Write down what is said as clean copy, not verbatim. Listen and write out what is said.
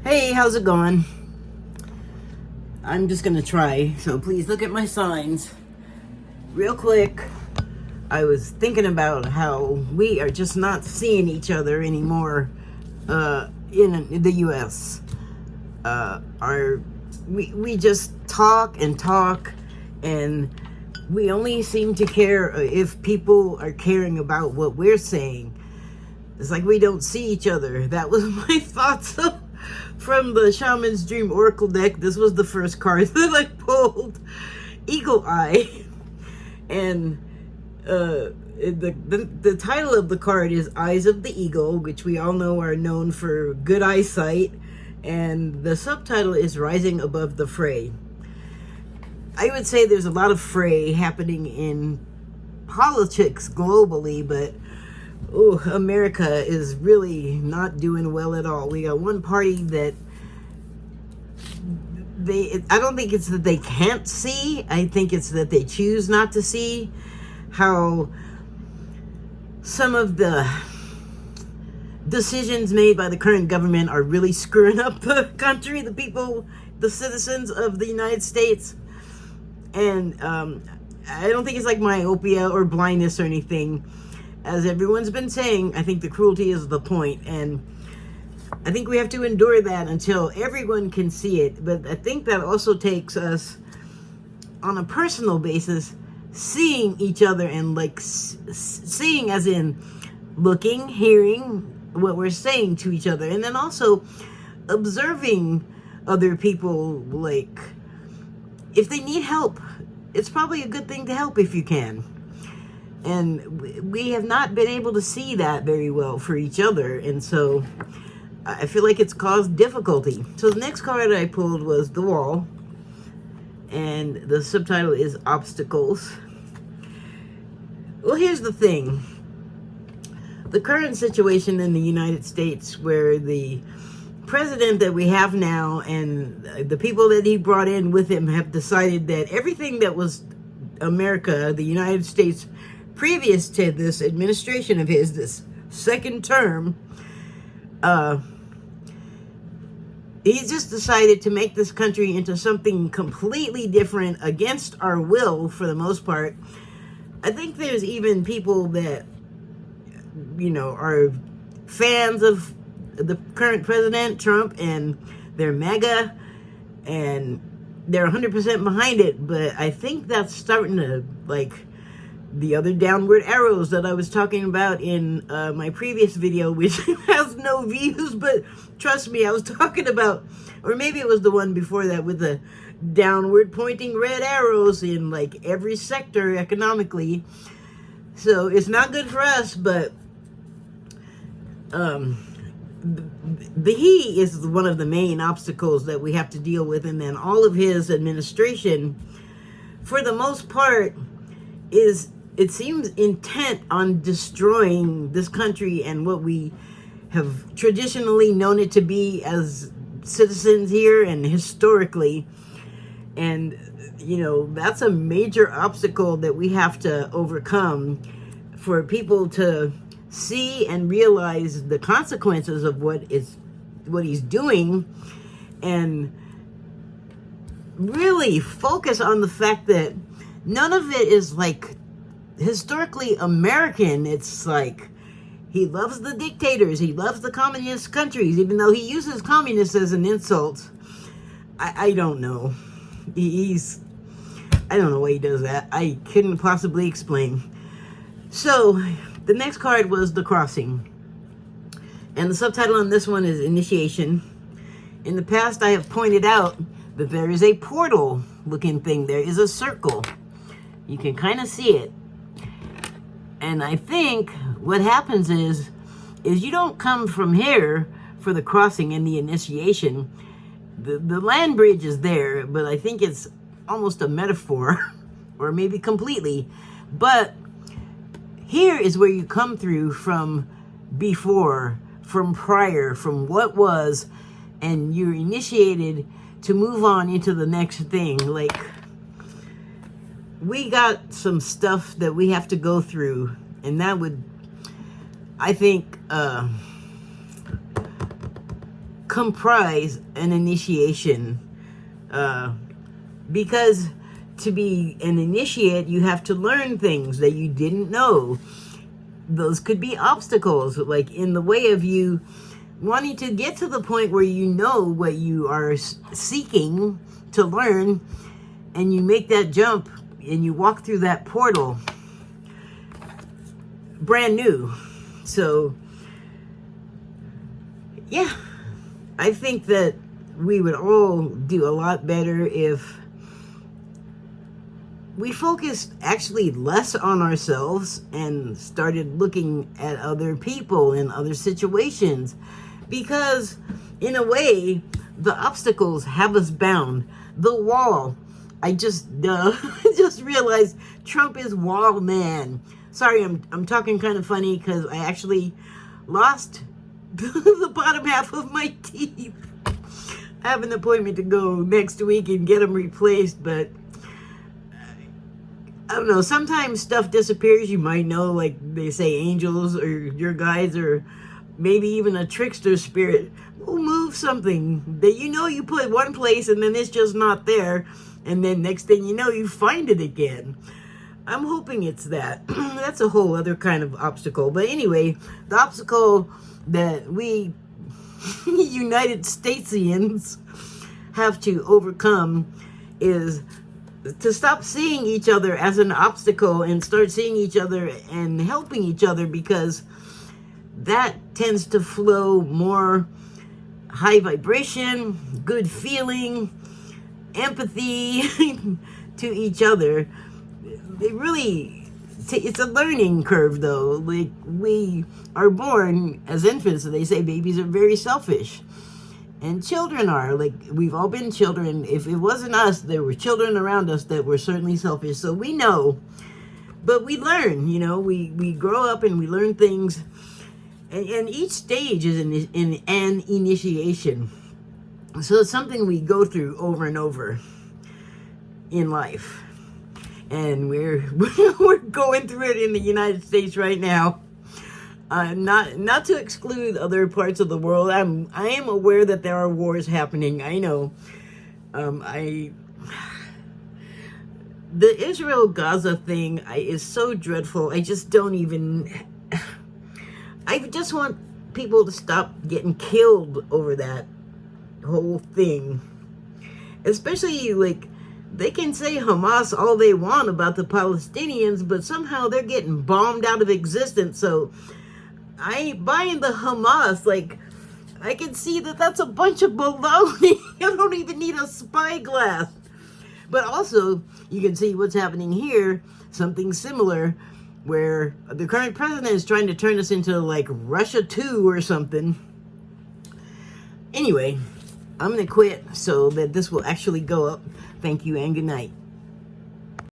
Hey, how's it going? I'm just gonna try, so please look at my signs. Real quick, I was thinking about how we are just not seeing each other anymore in the US. We just talk and talk, and we only seem to care if people are caring about what we're saying. It's like we don't see each other. That was my thoughts from the Shaman's Dream Oracle deck. This was the first card that I pulled, Eagle Eye. And the title of the card is Eyes of the Eagle, which we all know are known for good eyesight. And the subtitle is Rising Above the Fray. I would say there's a lot of fray happening in politics globally, but America is really not doing well at all. We got one party that I don't think it's that they can't see. I think it's that they choose not to see how some of the decisions made by the current government are really screwing up the country, the people, the citizens of the United States. And I don't think it's like myopia or blindness or anything. As everyone's been saying, I think the cruelty is the point, and I think we have to endure that until everyone can see it. But I think that also takes us, on a personal basis, seeing each other and seeing as in looking, hearing what we're saying to each other, and then also observing other people. Like, if they need help, it's probably a good thing to help if you can. And we have not been able to see that very well for each other. And so I feel like it's caused difficulty. So the next card I pulled was The Wall. And the subtitle is Obstacles. Well, here's the thing. The current situation in the United States, where the president that we have now and the people that he brought in with him have decided that everything that was America, the United States, previous to this administration of his, this second term, he just decided to make this country into something completely different against our will for the most part. I think there's even people that, are fans of the current president, Trump, and they're MAGA, and they're 100% behind it, but I think that's starting to, the other downward arrows that I was talking about in my previous video, which has no views, but trust me, I was talking about, or maybe it was the one before that, with the downward pointing red arrows in every sector economically. So it's not good for us, but he is one of the main obstacles that we have to deal with, and then all of his administration, for the most part, it seems intent on destroying this country and what we have traditionally known it to be as citizens here and historically. And, that's a major obstacle that we have to overcome for people to see and realize the consequences of what he's doing, and really focus on the fact that none of it is historically American. It's he loves the dictators, he loves the communist countries, even though he uses communist as an insult. I don't know. I don't know why he does that. I couldn't possibly explain. So the next card was The Crossing, and the subtitle on this one is Initiation. In the past, I have pointed out that there is a portal looking thing. There is a circle. You can kind of see it. And I think what happens is you don't come from here for the crossing and the initiation. The land bridge is there, but I think it's almost a metaphor, or maybe completely. But here is where you come through from before, from prior, from what was, and you're initiated to move on into the next thing. We got some stuff that we have to go through, and that would, I think, comprise an initiation. Because to be an initiate, you have to learn things that you didn't know. Those could be obstacles, like in the way of you wanting to get to the point where you know what you are seeking to learn, and you make that jump and you walk through that portal brand new. So yeah, I think that we would all do a lot better if we focused actually less on ourselves and started looking at other people and other situations. Because in a way, the obstacles have us bound. The wall. I just just realized Trump is wall man. Sorry, I'm talking kind of funny because I actually lost the bottom half of my teeth. I have an appointment to go next week and get them replaced, but I don't know. Sometimes stuff disappears. You might know, like they say, angels or your guides or maybe even a trickster spirit will move something that you know you put one place and then it's just not there. And then next thing you know, you find it again. I'm hoping it's that. That's a whole other kind of obstacle. But anyway, the obstacle that we United Statesians have to overcome is to stop seeing each other as an obstacle and start seeing each other and helping each other, because that tends to flow more high vibration, good feeling, empathy to each other. It really, it's a learning curve though. Like, we are born as infants, and they say babies are very selfish. And children are, like, we've all been children. If it wasn't us, there were children around us that were certainly selfish. So we know, but we learn, we grow up and we learn things. And each stage is in an initiation. So it's something we go through over and over in life. And we're going through it in the United States right now. Not to exclude other parts of the world. I am aware that there are wars happening. I know. The Israel-Gaza thing is so dreadful. I just don't even... I just want people to stop getting killed over that whole thing. Especially, like, they can say Hamas all they want about the Palestinians, but somehow they're getting bombed out of existence. So I ain't buying the Hamas. Like, I can see that that's a bunch of baloney. You don't even need a spyglass. But also, you can see what's happening here, something similar, where the current president is trying to turn us into, like, Russia 2 or something. Anyway, I'm going to quit so that this will actually go up. Thank you and good night.